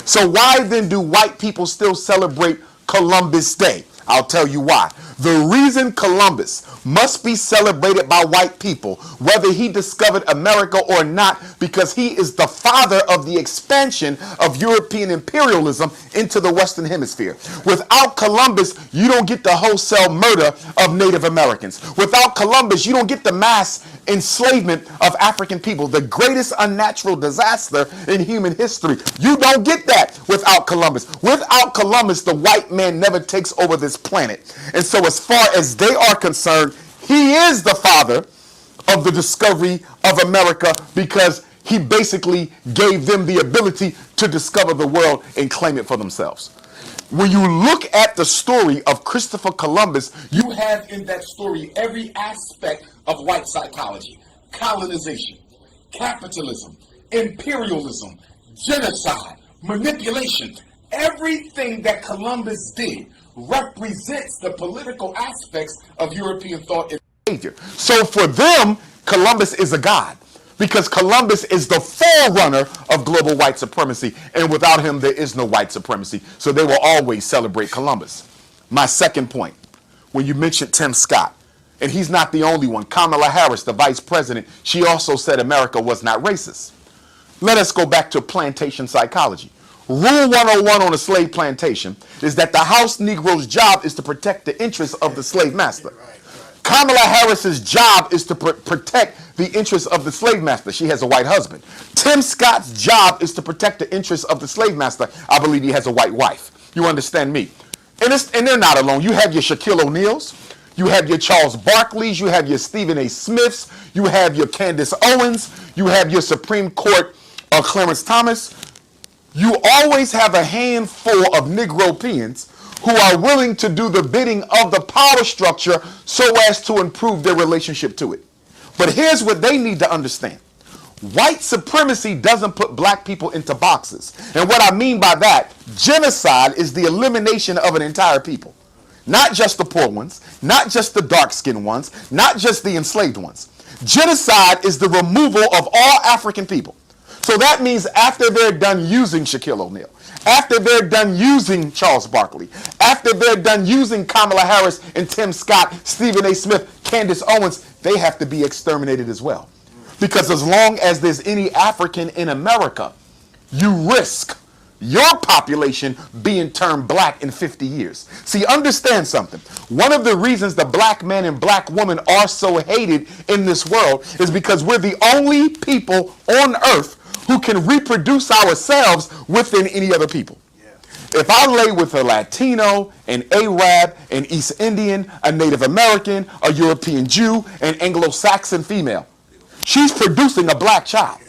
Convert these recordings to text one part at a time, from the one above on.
So why then do white people still celebrate Columbus Day? I'll tell you why. The reason Columbus must be celebrated by white people, whether he discovered America or not, because he is the father of the expansion of European imperialism into the Western Hemisphere. Without Columbus, you don't get the wholesale murder of Native Americans. Without Columbus, you don't get the mass enslavement of African people, the greatest unnatural disaster in human history. You don't get that without Columbus. Without Columbus, the white man never takes over this planet. And so as far as they are concerned, he is the father of the discovery of America, because he basically gave them the ability to discover the world and claim it for themselves. When you look at the story of Christopher Columbus, you have in that story every aspect of white psychology: colonization, capitalism, imperialism, genocide, manipulation. Everything that Columbus did represents the political aspects of European thought and behavior. So for them, Columbus is a god, because Columbus is the forerunner of global white supremacy, and without him there is no white supremacy. So they will always celebrate Columbus. My second point, when you mentioned Tim Scott, and he's not the only one. Kamala Harris, the vice president, she also said America was not racist. Let us go back to plantation psychology. Rule 101 on a slave plantation is that the house Negro's job is to protect the interests of the slave master. Kamala Harris's job is to protect the interests of the slave master. She has a white husband. Tim Scott's job is to protect the interests of the slave master. I believe he has a white wife. You understand me? And they're not alone. You have your Shaquille O'Neals. You have your Charles Barkleys. You have your Stephen A. Smiths. You have your Candace Owens. You have your Supreme Court Clarence Thomas. You always have a handful of Negropeans who are willing to do the bidding of the power structure so as to improve their relationship to it. But here's what they need to understand. White supremacy doesn't put black people into boxes. And what I mean by that, genocide is the elimination of an entire people. Not just the poor ones, not just the dark-skinned ones, not just the enslaved ones. Genocide is the removal of all African people. So that means after they're done using Shaquille O'Neal, after they're done using Charles Barkley, after they're done using Kamala Harris and Tim Scott, Stephen A. Smith, Candace Owens, they have to be exterminated as well. Because as long as there's any African in America, you risk your population being turned black in 50 years. See, understand something. One of the reasons the black man and black woman are so hated in this world is because we're the only people on earth who can reproduce ourselves within any other people. Yeah. If I lay with a Latino, an Arab, an East Indian, a Native American, a European Jew, an Anglo-Saxon female, she's producing a black child.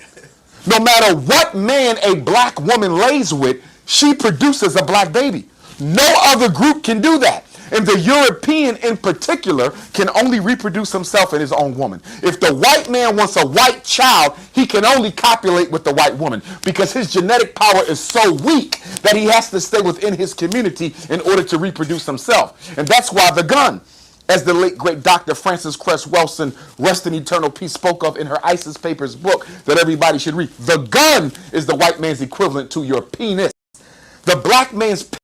No matter what man a black woman lays with, she produces a black baby. No other group can do that. And the European in particular can only reproduce himself in his own woman. If the white man wants a white child, he can only copulate with the white woman because his genetic power is so weak that he has to stay within his community in order to reproduce himself. And that's why the gun, as the late great Dr. Frances Cress Welsing, rest in eternal peace, spoke of in her ISIS Papers book that everybody should read. The gun is the white man's equivalent to your penis. The black man's penis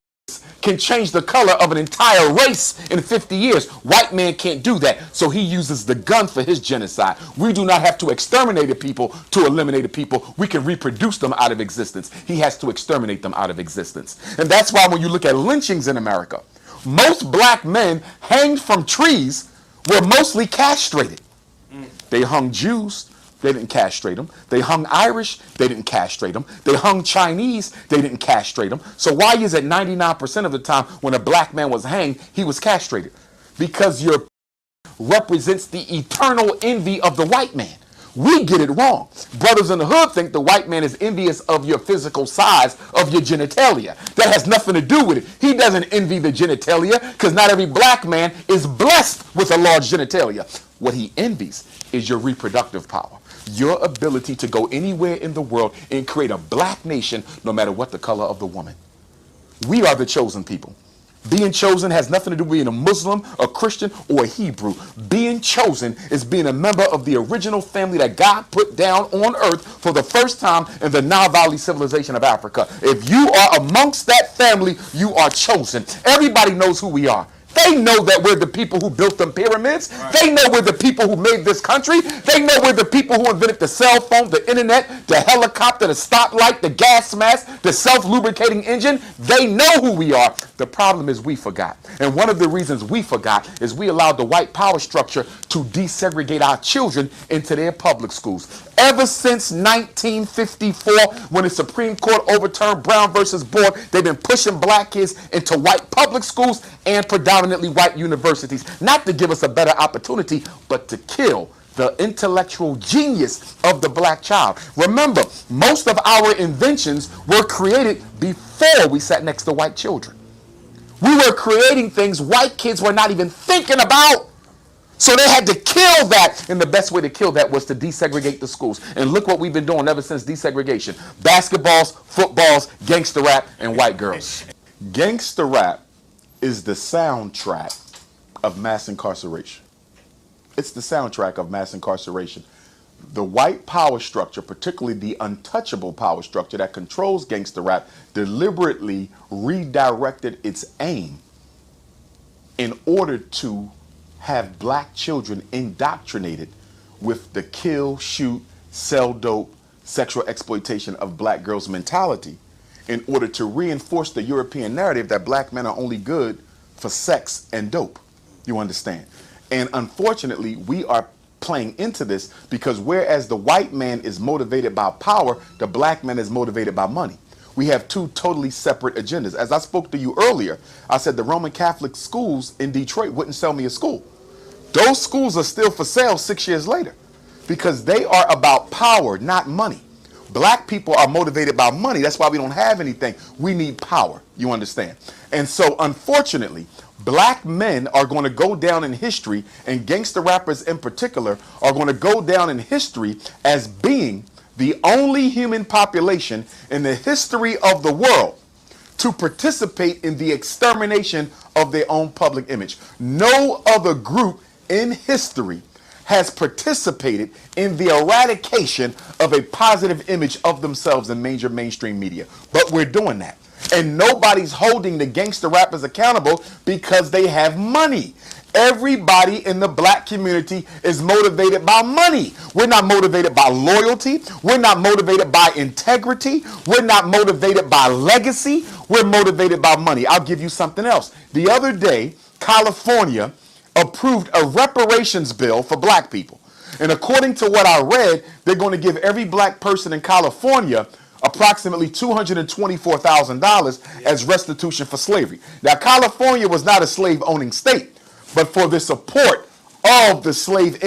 can change the color of an entire race in 50 years. White man can't do that, so he uses the gun for his genocide. We do not have to exterminate a people to eliminate a people. We can reproduce them out of existence. He has to exterminate them out of existence. And that's why when you look at lynchings in America, most black men hanged from trees were mostly castrated. They hung Jews. They didn't castrate them. They hung Irish. They didn't castrate them. They hung Chinese. They didn't castrate them. So why is it 99% of the time when a black man was hanged, he was castrated? Because your represents the eternal envy of the white man. We get it wrong. Brothers in the hood think the white man is envious of your physical size, of your genitalia. That has nothing to do with it. He doesn't envy the genitalia because not every black man is blessed with a large genitalia. What he envies is your reproductive power. Your ability to go anywhere in the world and create a black nation no matter what the color of the woman. We are the chosen people. Being chosen has nothing to do with being a Muslim, a Christian, or a Hebrew. Being chosen is being a member of the original family that God put down on earth for the first time in the Nile Valley civilization of Africa. If you are amongst that family, you are chosen. Everybody knows who we are. They know that we're the people who built them pyramids. Right. They know we're the people who made this country. They know we're the people who invented the cell phone, the internet, the helicopter, the stoplight, the gas mask, the self-lubricating engine. They know who we are. The problem is we forgot. And one of the reasons we forgot is we allowed the white power structure to desegregate our children into their public schools. Ever since 1954, when the Supreme Court overturned Brown versus Board, they've been pushing black kids into white public schools and predominantly white universities, not to give us a better opportunity, but to kill the intellectual genius of the black child. Remember, most of our inventions were created before we sat next to white children. We were creating things white kids were not even thinking about. So they had to kill that, and the best way to kill that was to desegregate the schools. And look what we've been doing ever since desegregation. Basketballs, footballs, gangster rap, and white girls. Gangster rap is the soundtrack of mass incarceration. It's the soundtrack of mass incarceration. The white power structure, particularly the untouchable power structure that controls gangster rap, deliberately redirected its aim in order to have black children indoctrinated with the kill, shoot, sell dope, sexual exploitation of black girls mentality in order to reinforce the European narrative that black men are only good for sex and dope. You understand? And unfortunately, we are playing into this because whereas the white man is motivated by power, the black man is motivated by money. We have two totally separate agendas. As I spoke to you earlier, I said the Roman Catholic schools in Detroit wouldn't sell me a school. Those schools are still for sale 6 years later because they are about power, not money. Black people are motivated by money. That's why we don't have anything. We need power. You understand? And so, unfortunately, black men are going to go down in history, and gangster rappers in particular are going to go down in history as being the only human population in the history of the world to participate in the extermination of their own public image. No other group in history has participated in the eradication of a positive image of themselves in major mainstream media. But we're doing that. And nobody's holding the gangster rappers accountable because they have money. Everybody in the black community is motivated by money. We're not motivated by loyalty. We're not motivated by integrity. We're not motivated by legacy. We're motivated by money. I'll give you something else. The other day, California approved a reparations bill for black people. And according to what I read, they're going to give every black person in California approximately $224,000 as restitution for slavery. Now, California was not a slave-owning state, but for the support of the slave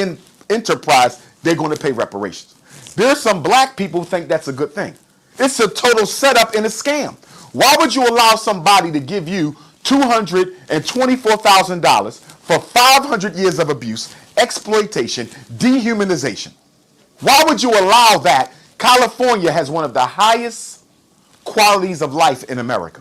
enterprise, they're going to pay reparations. There's some black people who think that's a good thing. It's a total setup and a scam. Why would you allow somebody to give you $224,000 for 500 years of abuse, exploitation, dehumanization? Why would you allow that? California has one of the highest qualities of life in America.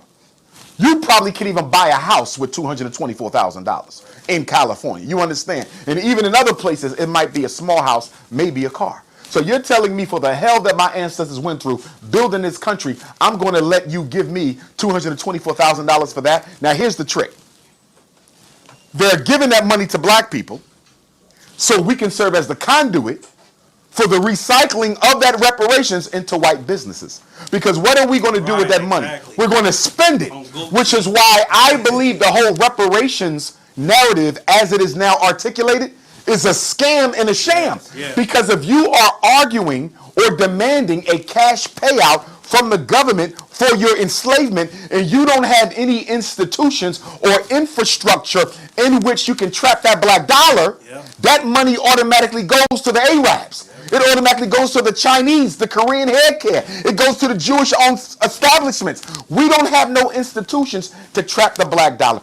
You probably can't even buy a house with $224,000 in California. You understand? And even in other places, it might be a small house, maybe a car. So you're telling me for the hell that my ancestors went through building this country, I'm going to let you give me $224,000 for that? Now, here's the trick. They're giving that money to black people so we can serve as the conduit for the recycling of that reparations into white businesses. Because what are we going to do with that money? Exactly. We're going to spend it, which is why I believe the whole reparations narrative as it is now articulated is a scam and a sham. Yes. Because if you are arguing or demanding a cash payout from the government for your enslavement and you don't have any institutions or infrastructure in which you can trap that black dollar, that money automatically goes to the Arabs. It automatically goes to the Chinese, the Korean hair care. It goes to the Jewish-owned establishments. We don't have no institutions to trap the black dollar.